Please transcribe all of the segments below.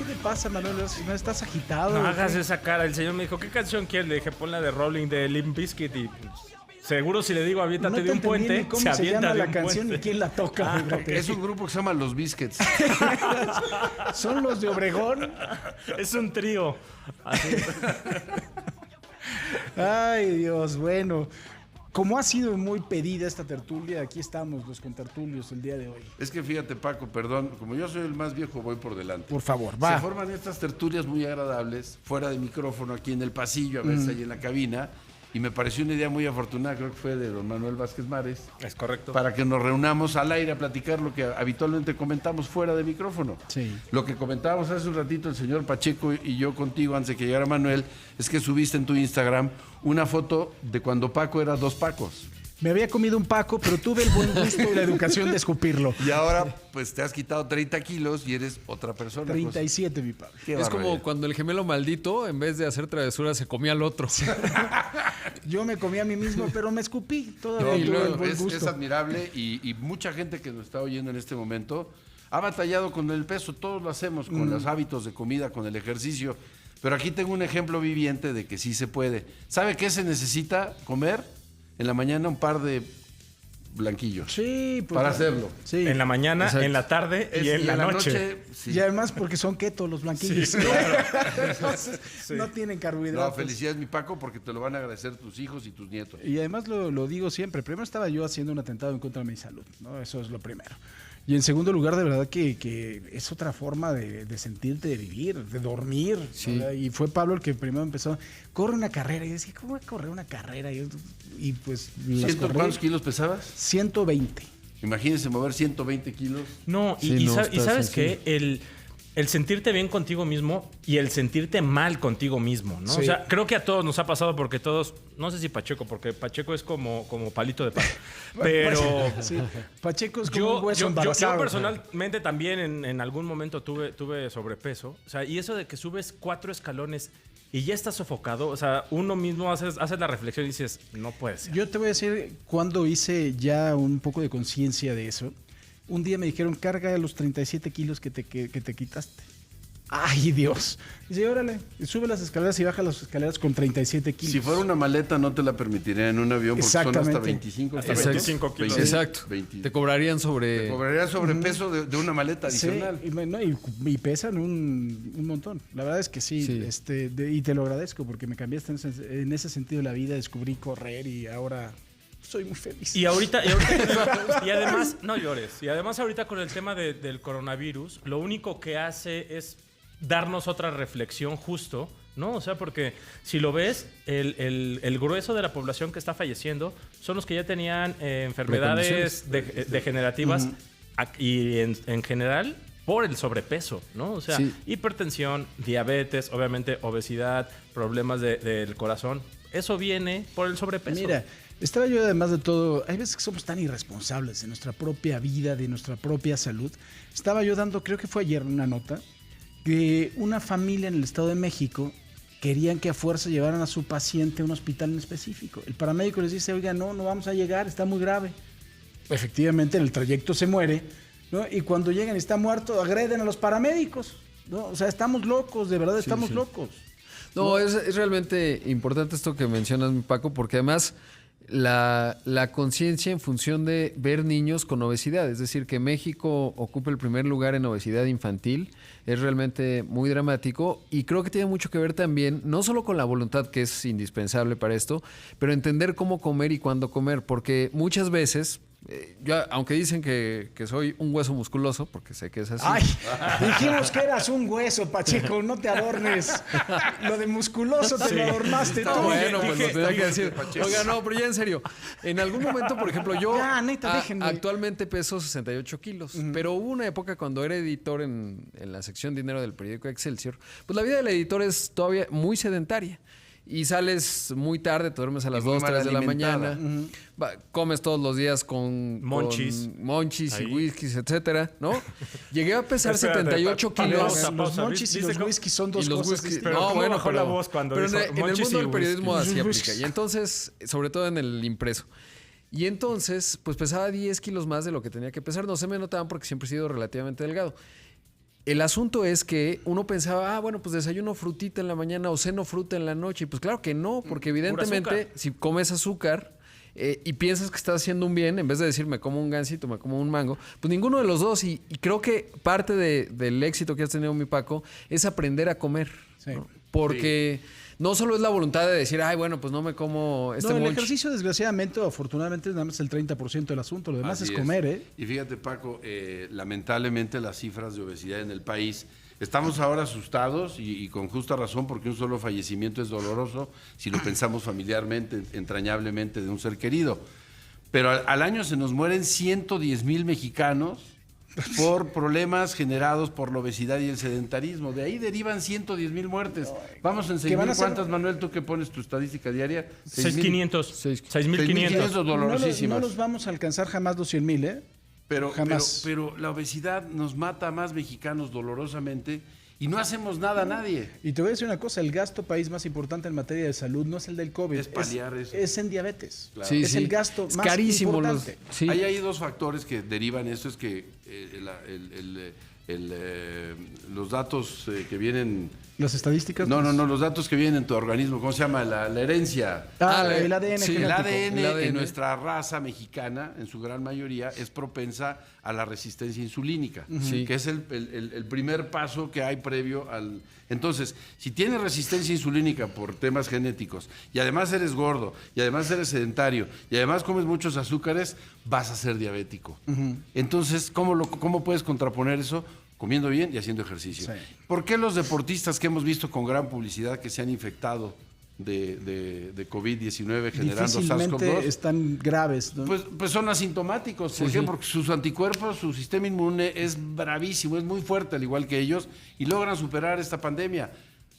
te pasa, Manuel? ¿No estás agitado? No hagas esa cara. El señor me dijo, ¿qué canción quieres? Le dije, pon la de Rolling de Limp Bizkit y... pues, seguro si le digo aviéntate de un puente, cómo se se avienta llama de la un canción puente. y quién la toca. Es un grupo que se llama Los Biscuits. Son los de Obregón. Es un trío. Así. Ay, Dios, bueno. Como ha sido muy pedida esta tertulia, aquí estamos los contertulios el día de hoy. Es que fíjate, Paco, perdón, como yo soy el más viejo, voy por delante. Por favor, va. Se forman estas tertulias muy agradables, fuera de micrófono, aquí en el pasillo, a veces ahí en la cabina, y me pareció una idea muy afortunada, creo que fue de don Manuel Vázquez Mares, Es correcto. para que nos reunamos al aire a platicar lo que habitualmente comentamos fuera de micrófono. Sí. Lo que comentábamos hace un ratito el señor Pacheco y yo contigo antes de que llegara Manuel, es que subiste en tu Instagram una foto de cuando Paco era 2 Pacos. Me había comido un Paco, pero tuve el buen gusto y la educación de escupirlo. Y ahora pues te has quitado 30 kilos y eres otra persona. 37, mi padre. Qué Es como barbaridad. cuando el gemelo maldito, en vez de hacer travesuras, se comía al otro. Yo me comí a mí mismo, pero me escupí. No, Todavía y tuve luego el buen es gusto. admirable y mucha gente que nos está oyendo en este momento ha batallado con el peso. Todos lo hacemos con los hábitos de comida, con el ejercicio. Pero aquí tengo un ejemplo viviente de que sí se puede. ¿Sabe qué se necesita comer? En la mañana un par de blanquillos. Sí, pues, Para hacerlo. Sí. En la mañana, Exacto. en la tarde y en la noche. sí. Y además porque son keto los blanquillos. Sí, claro. Entonces, Sí. no tienen No, carbohidratos. felicidades, mi Paco, porque te lo van a agradecer tus hijos y tus nietos. Y además lo digo siempre. Primero estaba yo haciendo un atentado en contra de mi salud, ¿no? Eso es lo primero. Y en segundo lugar, de verdad que es otra forma de sentirte, de vivir, de dormir. Sí. ¿verdad? Y fue Pablo el que primero empezó, corre una carrera. Y yo decía, ¿cómo voy a correr una carrera? Y pues las corrí. ¿Cuántos kilos pesabas? 120. Imagínense mover 120 kilos. No, Sí, y no, sa- y está sabes sencillo. que el sentirte bien contigo mismo y el sentirte mal contigo mismo, ¿no? Sí. O sea, creo que a todos nos ha pasado porque todos, no sé si Pacheco, porque Pacheco es como palito de pan. Pero Sí. Pacheco es como un hueso yo embarazado. personalmente también en algún momento tuve sobrepeso. O sea, y eso de que subes 4 escalones y ya estás sofocado, o sea, uno mismo haces la reflexión y dices, no puede ser. Yo te voy a decir cuando hice ya un poco de conciencia de eso. Un día me dijeron, carga los 37 kilos que te quitaste. ¡Ay, Dios! Dice, órale, sube las escaleras y baja las escaleras con 37 kilos. Si fuera una maleta no te la permitiría en un avión porque son hasta Exactamente. 25 Hasta kilos. 25 kilos. Exacto. 20. Te cobrarían sobre... Te cobraría sobrepeso de una maleta Sí, adicional. y pesan un montón. La verdad es que sí, Sí. y te lo agradezco porque me cambiaste en ese sentido de la vida, descubrí correr y ahora soy muy feliz. Y ahorita y además, no llores. Y además ahorita con el tema del coronavirus, lo único que hace es darnos otra reflexión justo, ¿no? O sea, porque si lo ves, el grueso de la población que está falleciendo son los que ya tenían enfermedades degenerativas y en general por el sobrepeso, ¿no? O sea, Sí. hipertensión, diabetes, obviamente obesidad, problemas del corazón. Eso viene por el sobrepeso. Mira, estaba yo además de todo, hay veces que somos tan irresponsables de nuestra propia vida, de nuestra propia salud. Estaba yo dando, creo que fue ayer, una nota, que una familia en el Estado de México querían que a fuerza llevaran a su paciente a un hospital en específico. El paramédico les dice, oiga, no vamos a llegar, está muy grave. Efectivamente, en el trayecto se muere, ¿no? Y cuando llegan y está muerto, agreden a los paramédicos, ¿no? O sea, estamos locos, de verdad estamos locos. No, es realmente importante esto que mencionas, mi Paco, porque además la conciencia en función de ver niños con obesidad, es decir, que México ocupe el primer lugar en obesidad infantil, es realmente muy dramático y creo que tiene mucho que ver también, no solo con la voluntad, que es indispensable para esto, pero entender cómo comer y cuándo comer, porque muchas veces... yo, aunque dicen que soy un hueso musculoso, porque sé que es así. Ay, dijimos que eras un hueso, Pacheco, no te adornes. Lo de musculoso te lo adornaste tú. No, bueno, pues lo dije- tenía que decir. Pacheco. Oiga, no, pero ya en serio. En algún momento, por ejemplo, yo Ya, neta, déjenme. actualmente peso 68 kilos, pero hubo una época cuando era editor en la sección dinero del periódico Excelsior, pues la vida del editor es todavía muy sedentaria. Y sales muy tarde, te duermes a las muy 2, mal 3 de la alimentada. mañana. Comes todos los días con Monchis. con monchis y Ahí. whiskies, etcétera, ¿no? Llegué a pesar Espérate, 78 pa- kilos. pausa, Los pausa. monchis y Dice los cómo- whisky son dos Y los cosas whisky. distintas. Pero ¿cómo bajó la voz cuando pero dijo en el monchis mundo y del periodismo whisky? así Whisky. aplica. Y entonces, sobre todo en el impreso. Y entonces, pues pesaba 10 kilos más de lo que tenía que pesar. No se me notaban porque siempre he sido relativamente delgado. El asunto es que uno pensaba, bueno, pues desayuno frutita en la mañana o ceno fruta en la noche. Y pues claro que no, porque evidentemente si comes azúcar y piensas que estás haciendo un bien, en vez de decir me como un gansito, me como un mango, pues ninguno de los dos. Y creo que parte del éxito que has tenido, mi Paco, es aprender a comer. Sí. ¿no? Porque no solo es la voluntad de decir, ay, bueno, pues no me como este No, el munch. ejercicio, desgraciadamente o afortunadamente, es nada más el 30% del asunto. Lo demás Así es comer, ¿eh? Y fíjate, Paco, lamentablemente las cifras de obesidad en el país, estamos ahora asustados y con justa razón, porque un solo fallecimiento es doloroso si lo pensamos familiarmente, entrañablemente de un ser querido. Pero al año se nos mueren 110,000 mexicanos por problemas generados por la obesidad y el sedentarismo. De ahí derivan 110,000 muertes. Vamos en 6,000. ¿Cuántas, Manuel, tú que pones tu estadística diaria? 6,500. 6,500. 6,500 dolorosísimas. No los vamos a alcanzar jamás los 100,000, ¿eh? Jamás. Pero la obesidad nos mata a más mexicanos dolorosamente y no hacemos nada a nadie. Y te voy a decir una cosa, el gasto país más importante en materia de salud no es el del COVID, Es paliar eso. es en diabetes. Claro. Sí, es sí. el gasto Es más carísimo importante. sí. Ahí hay dos factores que derivan esto, es que los datos que vienen... Las estadísticas. No, los datos que vienen en tu organismo, ¿cómo se llama? La herencia. El ADN. sí, El genético. ADN, El ADN en nuestra raza mexicana, en su gran mayoría, es propensa a la resistencia insulínica, Sí. que es el primer paso que hay previo al... Entonces, si tienes resistencia insulínica por temas genéticos, y además eres gordo, y además eres sedentario, y además comes muchos azúcares, vas a ser diabético. Entonces, ¿cómo puedes contraponer eso? Comiendo bien y haciendo ejercicio. Sí. ¿Por qué los deportistas que hemos visto con gran publicidad que se han infectado de COVID-19 generando Difícilmente SARS-CoV-2? están graves, ¿no? Pues son asintomáticos. ¿Por Sí, qué? sí. Porque sus anticuerpos, su sistema inmune es bravísimo, es muy fuerte, al igual que ellos, y logran superar esta pandemia.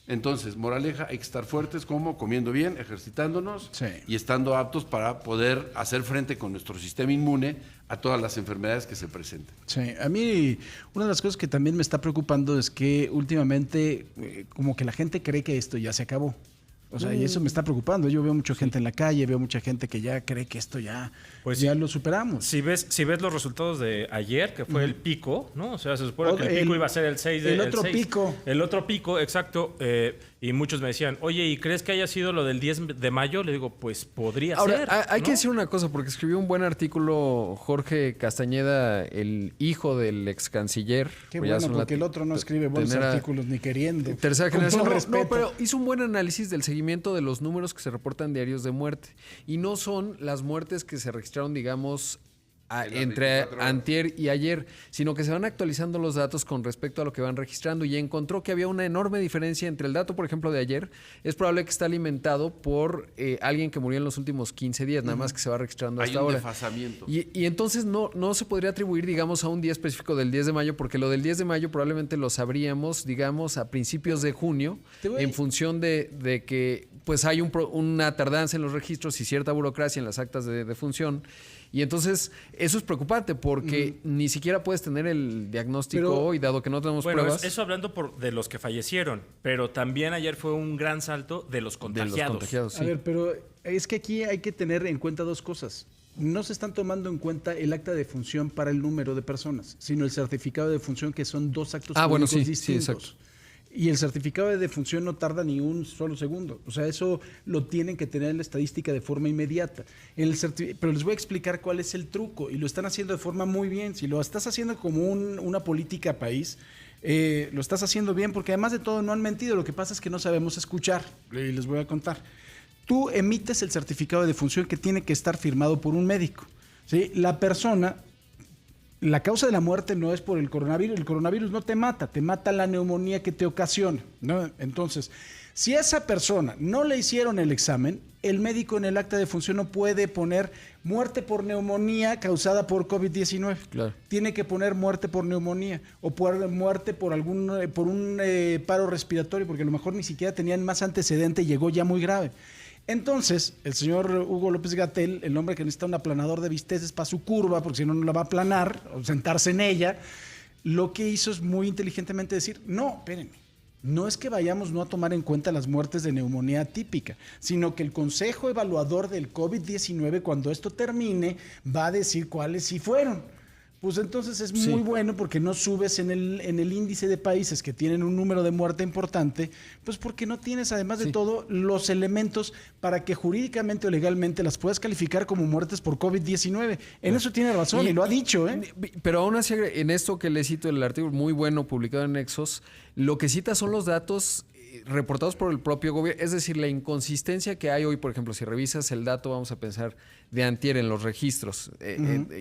Entonces, moraleja, hay que estar fuertes, como comiendo bien, ejercitándonos Sí. y estando aptos para poder hacer frente con nuestro sistema inmune a todas las enfermedades que se presenten. Sí, a mí una de las cosas que también me está preocupando es que últimamente como que la gente cree que esto ya se acabó. O sea, y eso me está preocupando. Yo veo mucha gente en la calle, veo mucha gente que ya cree que esto ya, Pues ya sí. lo superamos. Si ves los resultados de ayer, que fue el pico, ¿no? O sea, se supone que el pico iba a ser el 6 de... el otro 6. pico. El otro pico, exacto. Y muchos me decían, oye, ¿y crees que haya sido lo del 10 de mayo? Le digo, pues podría Ahora, ser. hay ¿no? que decir una cosa, porque escribió un buen artículo Jorge Castañeda, el hijo del ex canciller. Qué Pues ya bueno, son porque el otro no escribe buenos tener a- artículos ni queriendo. Tercera Con generación. todo No, respeto. pero hizo un buen análisis del seguimiento de los números que se reportan diarios de muerte. Y no son las muertes que se registraron, digamos, entre 24 horas. antier y ayer, sino que se van actualizando los datos con respecto a lo que van registrando y encontró que había una enorme diferencia entre el dato, por ejemplo, de ayer. Es probable que está alimentado por alguien que murió en los últimos 15 días, nada más que se va registrando Hay hasta un ahora. desfasamiento. Y entonces no se podría atribuir, digamos, a un día específico del 10 de mayo, porque lo del 10 de mayo probablemente lo sabríamos, digamos, a principios de junio, en función de que pues hay una tardanza en los registros y cierta burocracia en las actas de defunción. Y entonces eso es preocupante porque ni siquiera puedes tener el diagnóstico Pero, hoy, dado que no tenemos Bueno, pruebas. eso hablando de los que fallecieron, pero también ayer fue un gran salto de los de contagiados. los contagiados, sí. A ver, pero es que aquí hay que tener en cuenta dos cosas. No se están tomando en cuenta el acta de función para el número de personas, sino el certificado de defunción, que son dos actos bueno, públicos sí, sí, distintos. exacto. Y el certificado de defunción no tarda ni un solo segundo. O sea, eso lo tienen que tener en la estadística de forma inmediata. Pero les voy a explicar cuál es el truco. Y lo están haciendo de forma muy bien. Si lo estás haciendo como una política país, lo estás haciendo bien porque además de todo no han mentido. Lo que pasa es que no sabemos escuchar. Y les voy a contar. Tú emites el certificado de defunción que tiene que estar firmado por un médico. ¿Sí? La persona... La causa de la muerte no es por el coronavirus no te mata la neumonía que te ocasiona, ¿no? Entonces, si a esa persona no le hicieron el examen, el médico en el acta de defunción no puede poner muerte por neumonía causada por COVID-19. Claro. Tiene que poner muerte por neumonía o por muerte por un paro respiratorio, porque a lo mejor ni siquiera tenían más antecedente y llegó ya muy grave. Entonces, el señor Hugo López-Gatell, el hombre que necesita un aplanador de bisteces para su curva, porque si no, no la va a aplanar o sentarse en ella, lo que hizo es muy inteligentemente decir, no, espérenme, no es que vayamos no a tomar en cuenta las muertes de neumonía típica, sino que el Consejo Evaluador del COVID-19, cuando esto termine, va a decir cuáles sí fueron. Pues entonces es muy bueno porque no subes en el índice de países que tienen un número de muerte importante, pues porque no tienes, además de todo, los elementos para que jurídicamente o legalmente las puedas calificar como muertes por COVID-19. En eso tiene razón y lo ha dicho, ¿eh? Pero aún así, en esto que le cito, el artículo muy bueno publicado en Nexos, lo que cita son los datos reportados por el propio gobierno, es decir, la inconsistencia que hay hoy, por ejemplo, si revisas el dato, vamos a pensar, de antier en los registros.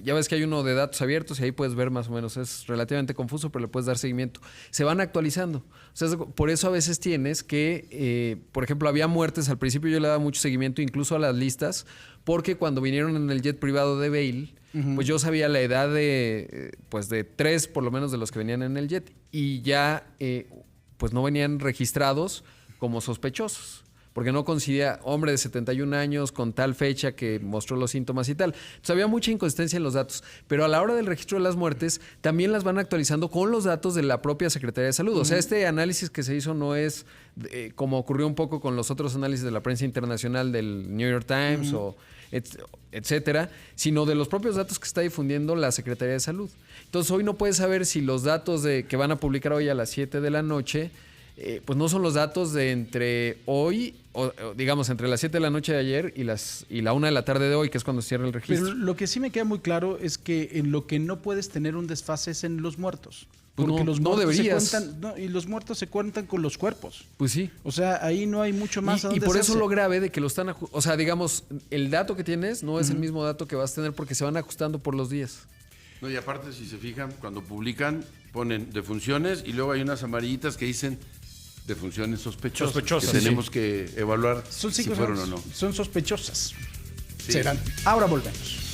Ya ves que hay uno de datos abiertos y ahí puedes ver más o menos, es relativamente confuso, pero le puedes dar seguimiento. Se van actualizando. O sea, por eso a veces tienes que, por ejemplo, había muertes, al principio yo le daba mucho seguimiento incluso a las listas, porque cuando vinieron en el jet privado de Bale, pues yo sabía la edad de 3 por lo menos de los que venían en el jet y ya pues no venían registrados como sospechosos, porque no coincidía hombre de 71 años con tal fecha que mostró los síntomas y tal. Entonces había mucha inconsistencia en los datos, pero a la hora del registro de las muertes también las van actualizando con los datos de la propia Secretaría de Salud. O sea, este análisis que se hizo no es como ocurrió un poco con los otros análisis de la prensa internacional del New York Times o etcétera, sino de los propios datos que está difundiendo la Secretaría de Salud. Entonces hoy no puedes saber si los datos que van a publicar hoy a las 7 de la noche, pues no son los datos de entre hoy, o digamos entre las 7 de la noche de ayer y la 1 de la tarde de hoy, que es cuando se cierra el registro. Pero lo que sí me queda muy claro es que en lo que no puedes tener un desfase es en los muertos. Porque los muertos deberías. se cuentan, y los muertos se cuentan con los cuerpos. Pues sí. O sea, ahí no hay mucho más a dónde y por eso hacerse. lo grave de que lo están... O sea, digamos, el dato que tienes no es el mismo dato que vas a tener porque se van ajustando por los días. No, y aparte, si se fijan, cuando publican, ponen defunciones y luego hay unas amarillitas que dicen defunciones sospechosas. Que tenemos que evaluar Son si cinco, fueron o no. Son sospechosas. Sí. Serán. Ahora volvemos.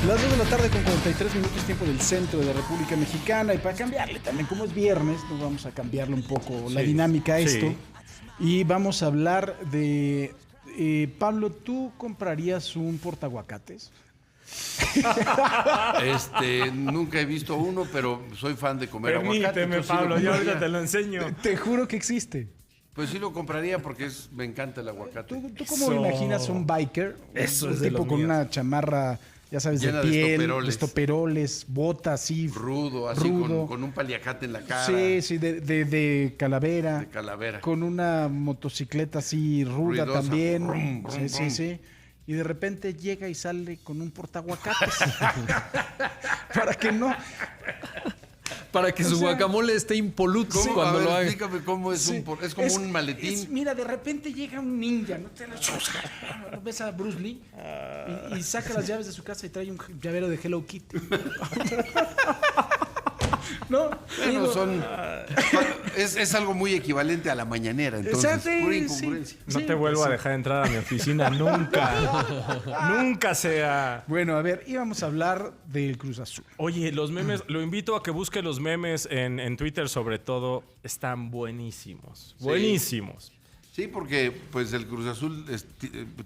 Las 2 de la tarde con 43 minutos, tiempo del centro de la República Mexicana. Y para cambiarle también, como es viernes, nos vamos a cambiarle un poco la dinámica a esto. Y vamos a hablar de... Pablo, ¿tú comprarías un portaguacates? Nunca he visto uno, pero soy fan de comer aguacate. Permíteme, Pablo, yo ahorita te lo enseño. Te juro que existe. Pues sí lo compraría porque me encanta el aguacate. ¿Tú cómo imaginas un biker? Eso un es de tipo los con míos. una chamarra, ya sabes, Llena de de piel, estoperoles. Estoperoles, botas así. Rudo, así rudo. con un paliacate en la cara. Sí, de calavera. De calavera. Con una motocicleta así ruda Ruidosa. también. Brum, brum, Sí. brum. Y de repente llega y sale con un portaguacates. Para que no... Para que su guacamole esté impoluto ¿Cómo? cuando A ver, lo haga. explícame cómo es es como un maletín. Mira, de repente llega un ninja, ¿no? Ves a Bruce Lee y saca las llaves de su casa y trae un llavero de Hello Kitty. ¿No? Bueno, es algo muy equivalente a la mañanera, entonces, Sí, pura sí. incongruencia. No te vuelvo a dejar entrar a mi oficina nunca. Nunca sea. Bueno, a ver, íbamos a hablar del Cruz Azul. Oye, los memes, lo invito a que busque los memes en Twitter, sobre todo, están buenísimos. Buenísimos. Sí, porque pues el Cruz Azul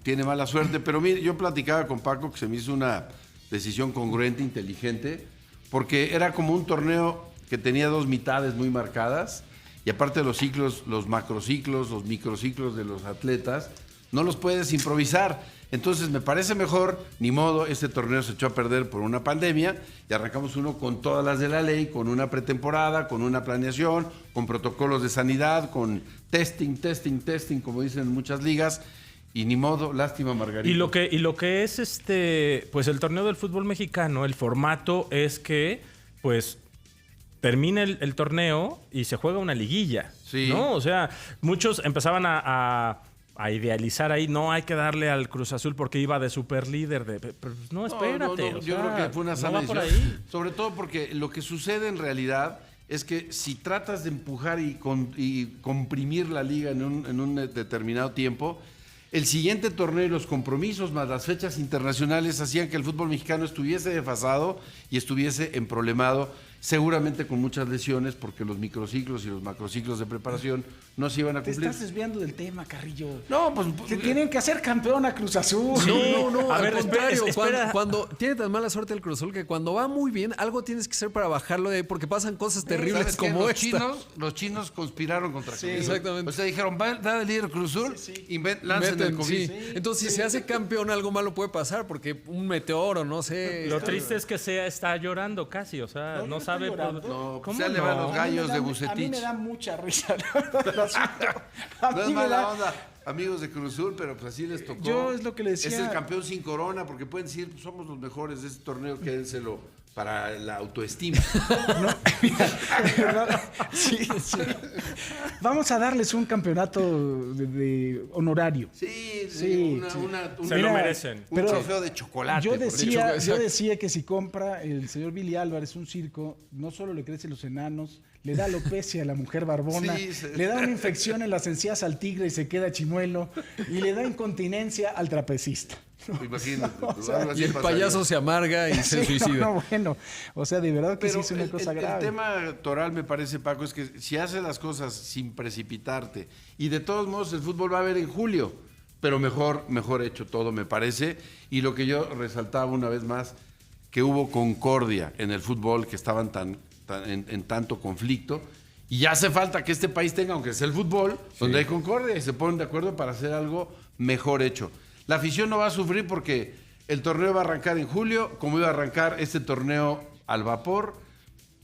tiene mala suerte, pero mire, yo platicaba con Paco que se me hizo una decisión congruente, inteligente, porque era como un torneo que tenía dos mitades muy marcadas y aparte de los ciclos, los macrociclos, los microciclos de los atletas, no los puedes improvisar. Entonces me parece mejor, ni modo, este torneo se echó a perder por una pandemia y arrancamos uno con todas las de la ley, con una pretemporada, con una planeación, con protocolos de sanidad, con testing, como dicen en muchas ligas. Y ni modo, lástima, Margarita. Y lo que es pues el torneo del fútbol mexicano, el formato es que, pues, termina el torneo y se juega una liguilla. Sí. ¿No? O sea, muchos empezaban a idealizar ahí, no hay que darle al Cruz Azul porque iba de superlíder. No, espérate. No, o yo sea, creo que fue una sana no va por decisión. ahí. Sobre todo porque lo que sucede en realidad es que si tratas de empujar y comprimir la liga en un determinado tiempo, el siguiente torneo y los compromisos más las fechas internacionales hacían que el fútbol mexicano estuviese desfasado y estuviese emproblemado. seguramente con muchas lesiones, porque los microciclos y los macrociclos de preparación no se iban a Te cumplir. estás desviando del tema, Carrillo. No, pues... Se tienen que hacer campeón a Cruz Azul. No, A al ver, contrario, espera. cuando tiene tan mala suerte el Cruz Azul que cuando va muy bien, algo tienes que hacer para bajarlo de ahí, porque pasan cosas terribles ¿Sabes qué? como los esta. los chinos conspiraron contra Cruz Azul. exactamente. O sea, dijeron, va a dar el líder Cruz Azul, lancen el Meten, COVID. sí. Entonces, si se hace campeón, algo malo puede pasar, porque un meteoro, no sé. Lo triste es que Sea está llorando casi, o sea, No, yo no no sabe estoy llorando. No, ¿Cómo se le van no? los gallos de A mí Bucetich. me da mucha risa. la verdad, el asunto. A No mí es me mala da- onda, amigos de Cruz Azul, pero pues así les tocó. Yo es lo que le decía. Es el campeón sin corona, porque pueden decir, pues, somos los mejores de este torneo, quédenselo para la autoestima. De verdad, sí. Vamos a darles un campeonato de honorario. Sí, Sí, sí. Se lo merecen. Un Pero trofeo de chocolate. Yo por decía, hecho. yo decía que si compra el señor Billy Álvarez un circo, no solo le crecen los enanos, le da alopecia a la mujer barbona, Sí, sí. le da una infección en las encías al tigre y se queda chimuelo, y le da incontinencia al trapecista. Imagínate. pues, sea, algo así Y el pasaría. payaso se amarga y se Sí, suicida. no, bueno, o sea, de verdad que sí Pero es una cosa el grave. tema toral, me parece, Paco, es que si haces las cosas sin precipitarte, y de todos modos el fútbol va a haber en julio, pero mejor hecho todo, me parece. Y lo que yo resaltaba una vez más, que hubo concordia en el fútbol, que estaban en tanto conflicto, y ya hace falta que este país tenga, aunque sea el fútbol, donde hay concordia y se ponen de acuerdo para hacer algo mejor hecho. La afición no va a sufrir porque el torneo va a arrancar en julio, como iba a arrancar este torneo al vapor.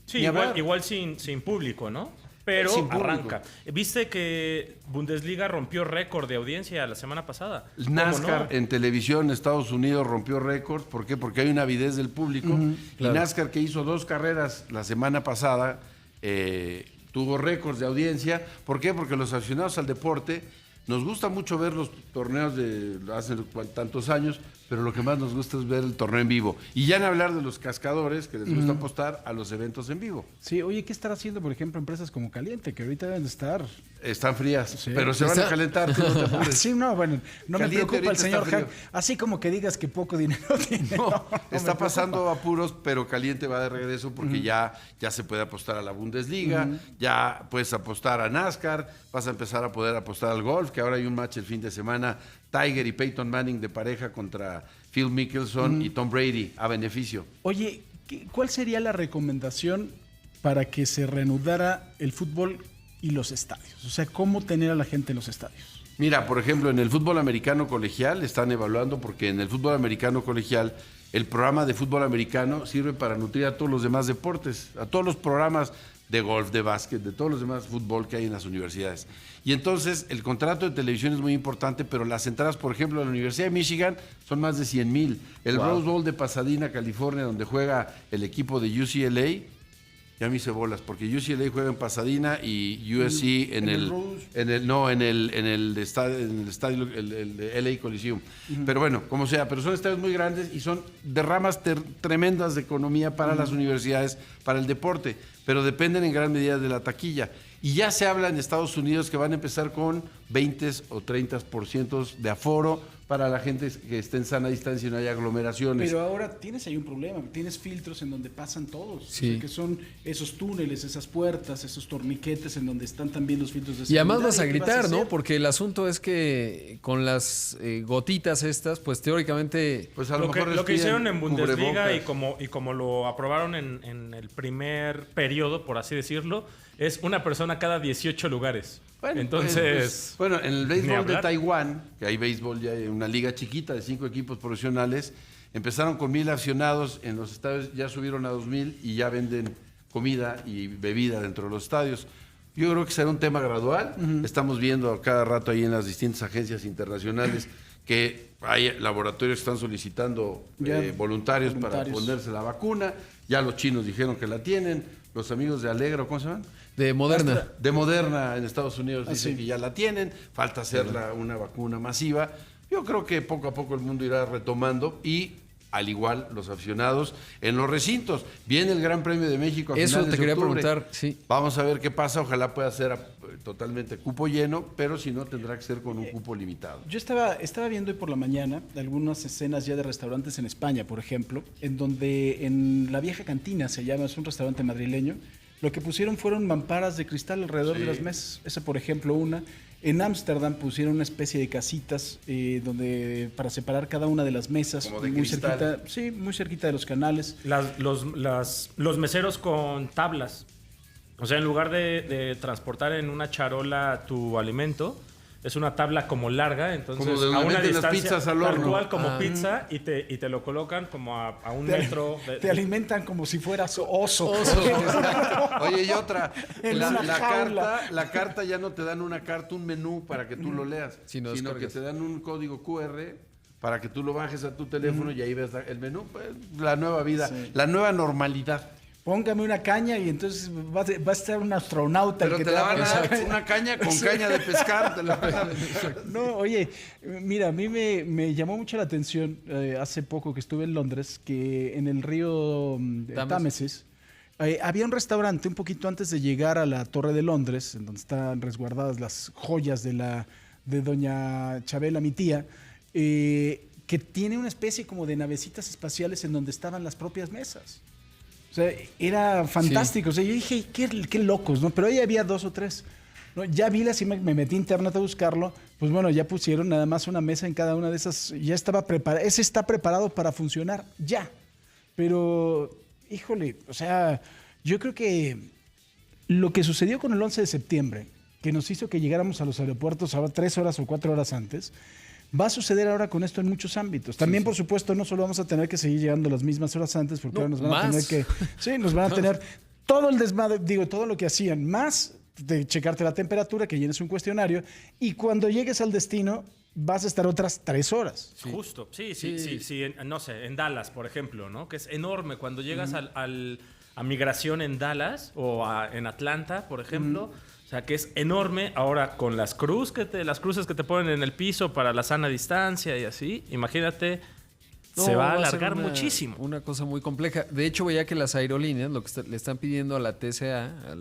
Sí, Ni hablar. igual sin público, ¿no? Pero Sin público. arranca. ¿Viste que Bundesliga rompió récord de audiencia la semana pasada? ¿Cómo NASCAR no? en televisión en Estados Unidos rompió récords. ¿Por qué? Porque hay una avidez del público. claro. Y NASCAR, que hizo 2 carreras la semana pasada, tuvo récords de audiencia. ¿Por qué? Porque los aficionados al deporte nos gusta mucho ver los torneos de hace tantos años, pero lo que más nos gusta es ver el torneo en vivo. Y ya en hablar de los cascadores, que les gusta apostar a los eventos en vivo. Sí, oye, ¿qué estará haciendo, por ejemplo, empresas como Caliente, que ahorita deben de estar? Están frías, Sí. pero se van a Está- calentar. Tú no te apures. Sí, no, bueno, no me Caliente preocupa el ahorita señor está Hank. frío. Así como que digas que poco dinero tiene. No, no me está preocupa. pasando apuros, pero Caliente va de regreso porque ya se puede apostar a la Bundesliga, ya puedes apostar a NASCAR, vas a empezar a poder apostar al golf, que ahora hay un match el fin de semana, Tiger y Peyton Manning de pareja contra Phil Mickelson y Tom Brady a beneficio. Oye, ¿cuál sería la recomendación para que se reanudara el fútbol y los estadios? O sea, ¿cómo tener a la gente en los estadios? Mira, por ejemplo, en el fútbol americano colegial están evaluando porque en el fútbol americano colegial el programa de fútbol americano sirve para nutrir a todos los demás deportes, a todos los programas de golf, de básquet, de todos los demás fútbol que hay en las universidades. Y entonces el contrato de televisión es muy importante, pero las entradas, por ejemplo, en la Universidad de Michigan son más de 100,000. El Rose Bowl de Pasadena, California, donde juega el equipo de UCLA, ya me hice bolas, porque UCLA juega en Pasadena y USC en el estadio, el de LA Coliseum. Pero bueno, como sea, pero son estadios muy grandes y son derramas tremendas de economía para las universidades, para el deporte, pero dependen en gran medida de la taquilla. Y ya se habla en Estados Unidos que van a empezar con 20 o 30% de aforo para la gente que esté en sana distancia y no haya aglomeraciones. Pero ahora tienes ahí un problema, tienes filtros en donde pasan todos, Sí. o sea, que son esos túneles, esas puertas, esos torniquetes en donde están también los filtros de Y seguridad. además vas a ¿Qué gritar, ¿no? hacer? Porque el asunto es que con las gotitas estas, pues teóricamente... Pues a Lo que mejor les hicieron piden en Bundesliga cubrebocas. y como lo aprobaron en el primer periodo, por así decirlo, es una persona cada 18 lugares. Bueno, Entonces, bueno, en el ni béisbol de hablar. Taiwán, que hay béisbol ya hay una liga chiquita de 5 equipos profesionales, empezaron con 1,000 aficionados, en los estadios ya subieron a 2,000 y ya venden comida y bebida dentro de los estadios. Yo creo que será un tema gradual. Estamos viendo cada rato ahí en las distintas agencias internacionales que hay laboratorios que están solicitando Ya, voluntarios para voluntarios. ponerse la vacuna. Ya los chinos dijeron que la tienen. Los amigos de Alegro, ¿cómo se llaman? De Moderna. De Moderna en Estados Unidos dicen sí. que ya la tienen, falta hacer una vacuna masiva. Yo creo que poco a poco el mundo irá retomando y al igual los aficionados en los recintos. Viene el Gran Premio de México a Eso finales te de quería octubre. preguntar, sí. Vamos a ver qué pasa, ojalá pueda ser totalmente cupo lleno, pero si no tendrá que ser con un cupo limitado. Yo estaba viendo hoy por la mañana algunas escenas ya de restaurantes en España, por ejemplo, en donde en la vieja cantina, se llama, es un restaurante madrileño, lo que pusieron fueron mamparas de cristal alrededor de las mesas. Esa, por ejemplo, una. En Ámsterdam pusieron una especie de casitas donde para separar cada una de las mesas. Como de muy cristal. cerquita, sí, muy cerquita de los canales. Los meseros con tablas. O sea, en lugar de transportar en una charola tu alimento, es una tabla como larga, entonces Como de donde a una meten las distancia pizzas al tal horno. cual como pizza y te lo colocan como a un metro. Te alimentan como si fueras oso. Oye, y otra, En una jaula. la carta ya no te dan una carta, un menú para que tú lo leas, Sino sino que descargas. te dan un código QR para que tú lo bajes a tu teléfono y ahí ves el menú, pues, la nueva vida, Sí. la nueva normalidad. Póngame una caña y entonces va a estar un astronauta. el Pero que te la van a haga- dar una caña con caña de pescar, te la van a dar. No, oye, mira, a mí me llamó mucho la atención hace poco que estuve en Londres, que en el río Támesis había un restaurante un poquito antes de llegar a la Torre de Londres, en donde están resguardadas las joyas de doña Chabela, mi tía, que tiene una especie como de navecitas espaciales en donde estaban las propias mesas. O sea, era fantástico. O sea, yo dije, qué locos, ¿no? Pero ahí había 2 o 3. ¿No? Ya vi las imágenes, me metí a internet a buscarlo. Pues bueno, ya pusieron nada más una mesa en cada una de esas. Ya estaba preparado. Ese está preparado para funcionar ya. Pero, híjole, o sea, yo creo que lo que sucedió con el 11 de septiembre, que nos hizo que llegáramos a los aeropuertos ahora 3 horas o 4 horas antes, va a suceder ahora con esto en muchos ámbitos. También, por supuesto, no solo vamos a tener que seguir llegando las mismas horas antes, porque ahora nos van a tener que... Sí, nos van a tener todo el desmadre, todo lo que hacían, más de checarte la temperatura, que llenes un cuestionario, y cuando llegues al destino vas a estar otras 3 horas. Justo, sí, no sé, en Dallas, por ejemplo, ¿no? Que es enorme. Cuando llegas a migración en Dallas o en Atlanta, por ejemplo, o sea, que es enorme. Ahora, con las cruces que te ponen en el piso para la sana distancia y así, imagínate, se va a ser alargar muchísimo. Una cosa muy compleja. De hecho, veía que las aerolíneas, lo que le están pidiendo a la TCA, a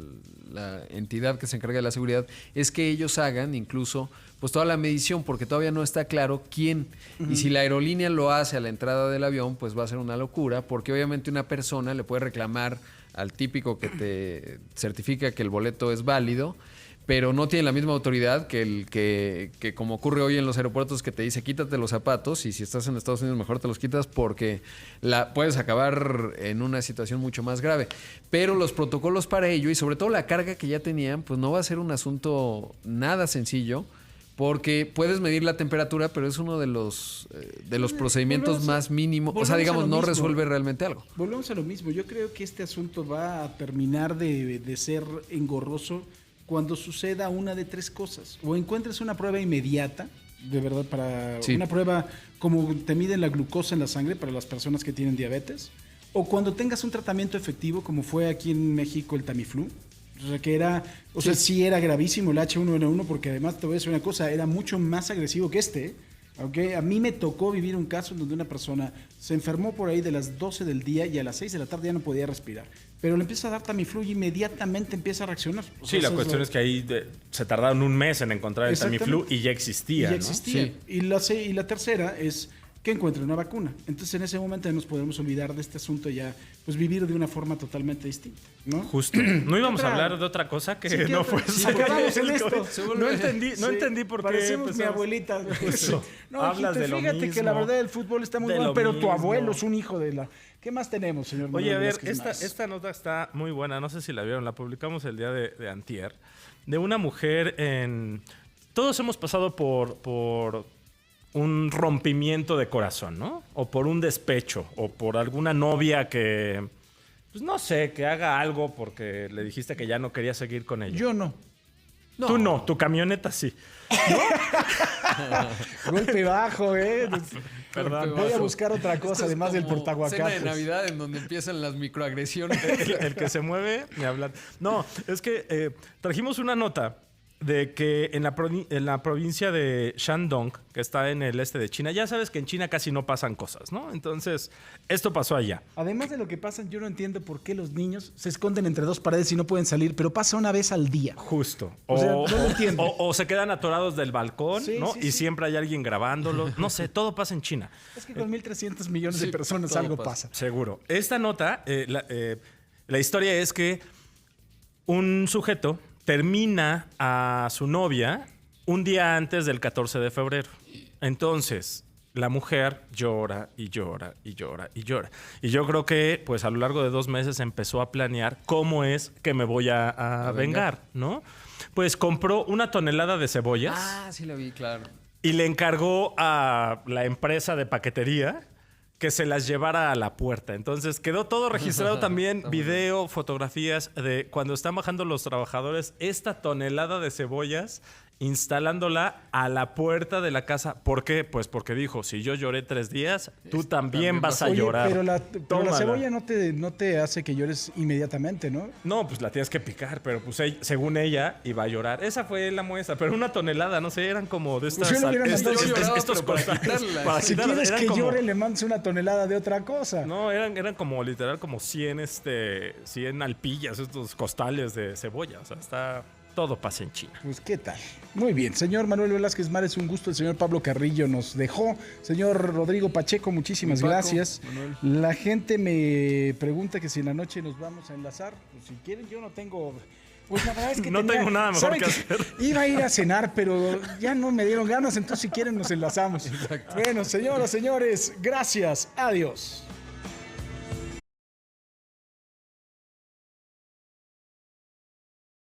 la entidad que se encarga de la seguridad, es que ellos hagan incluso pues toda la medición, porque todavía no está claro quién. Y si la aerolínea lo hace a la entrada del avión, pues va a ser una locura, porque obviamente una persona le puede reclamar al típico que te certifica que el boleto es válido, pero no tiene la misma autoridad que el que como ocurre hoy en los aeropuertos, que te dice quítate los zapatos, y si estás en Estados Unidos mejor te los quitas porque puedes acabar en una situación mucho más grave. Pero los protocolos para ello, y sobre todo la carga que ya tenían, pues no va a ser un asunto nada sencillo, porque puedes medir la temperatura, pero es uno de los procedimientos más mínimos. O sea, digamos, no resuelve realmente algo. Volvemos a lo mismo. Yo creo que este asunto va a terminar de ser engorroso cuando suceda una de 3 cosas. O encuentres una prueba inmediata, de verdad, para una prueba como te miden la glucosa en la sangre para las personas que tienen diabetes, o cuando tengas un tratamiento efectivo, como fue aquí en México el Tamiflu. O sea, que era, sí era gravísimo el H1N1, porque además te voy a decir una cosa, era mucho más agresivo que este. ¿Okay? A mí me tocó vivir un caso en donde una persona se enfermó por ahí de las 12 del día y a las 6 de la tarde ya no podía respirar. Pero le empieza a dar Tamiflu y inmediatamente empieza a reaccionar. O sea, Sí, la cuestión es que ahí se tardaron un mes en encontrar el Tamiflu y ya existía, Y ya ¿no? existía. Sí. Y la tercera es que encuentre una vacuna. Entonces en ese momento ya nos podemos olvidar de este asunto y ya pues vivir de una forma totalmente distinta, ¿no? Justo. No íbamos a otra? hablar de otra cosa que Sí, ¿qué no otra? fue Sí, acabamos en esto. No entendí por qué. Parecemos mi empezamos. abuelita. Eso. No, Hablas hijito, de lo fíjate que la mismo. verdad el fútbol está muy De bueno, lo pero tu mismo. abuelo es un hijo de la... ¿Qué más tenemos, señor Oye, a Manuel ver, Vázquez Más? esta nota está muy buena, no sé si la vieron, la publicamos el día de antier, de una mujer en... Todos hemos pasado por un rompimiento de corazón, ¿no? O por un despecho, o por alguna novia que, pues no sé, que haga algo porque le dijiste que ya no quería seguir con ella. Yo no. Tú no, tu camioneta sí. Golpe bajo, ¿eh? Perdón. Voy a buscar otra cosa, Esto es además del como portaguacates. cena de Navidad en donde empiezan las microagresiones. El que se mueve, me hablan. No, es que trajimos una nota de que en la provincia de Shandong, que está en el este de China, ya sabes que en China casi no pasan cosas, ¿no? Entonces, esto pasó allá. Además de lo que pasa, yo no entiendo por qué los niños se esconden entre dos paredes y no pueden salir, pero pasa una vez al día. Justo. O sea, no lo entiendo. O se quedan atorados del balcón, Sí, ¿no? sí, Y sí. siempre hay alguien grabándolo. No sé, todo pasa en China. Es que con 1.300 millones de Sí, personas todo algo pasa. pasa. Seguro. Esta nota, la historia es que un sujeto termina a su novia un día antes del 14 de febrero. Entonces, la mujer llora y llora y llora y llora. Y yo creo que, pues, a lo largo de 2 meses empezó a planear cómo es que me voy a vengar, ¿no? Pues compró 1 tonelada de cebollas. Ah, sí la vi, claro. Y le encargó a la empresa de paquetería que se las llevara a la puerta. Entonces quedó todo registrado también, video, fotografías de cuando están bajando los trabajadores esta tonelada de cebollas, instalándola a la puerta de la casa. ¿Por qué? Pues porque dijo, si yo lloré 3 días, tú también vas a Oye, llorar. pero la Tómala. cebolla no te hace que llores inmediatamente, ¿no? No, pues la tienes que picar, pero pues según ella iba a llorar. Esa fue la muestra, pero 1 tonelada, no sé, eran como de estas... Pues yo le hubiera mandado- Yo lloraba, estos pero para costales. quitarla. Para Si quitarla. quieres Eran que como- llore, le mandes 1 tonelada de otra cosa. No, eran como literal como 100 alpillas, estos costales de cebolla. O sea, todo pasa en China. Pues qué tal. Muy bien, señor Manuel Velázquez Mar, es un gusto. El señor Pablo Carrillo nos dejó. Señor Rodrigo Pacheco, muchísimas Paco, gracias. Manuel. La gente me pregunta que si en la noche nos vamos a enlazar. Pues si quieren, yo no tengo... Pues la verdad es que No tengo nada mejor ¿saben que hacer. Iba a ir a cenar, pero ya no me dieron ganas, entonces si quieren nos enlazamos. Bueno, señoras, señores, gracias. Adiós.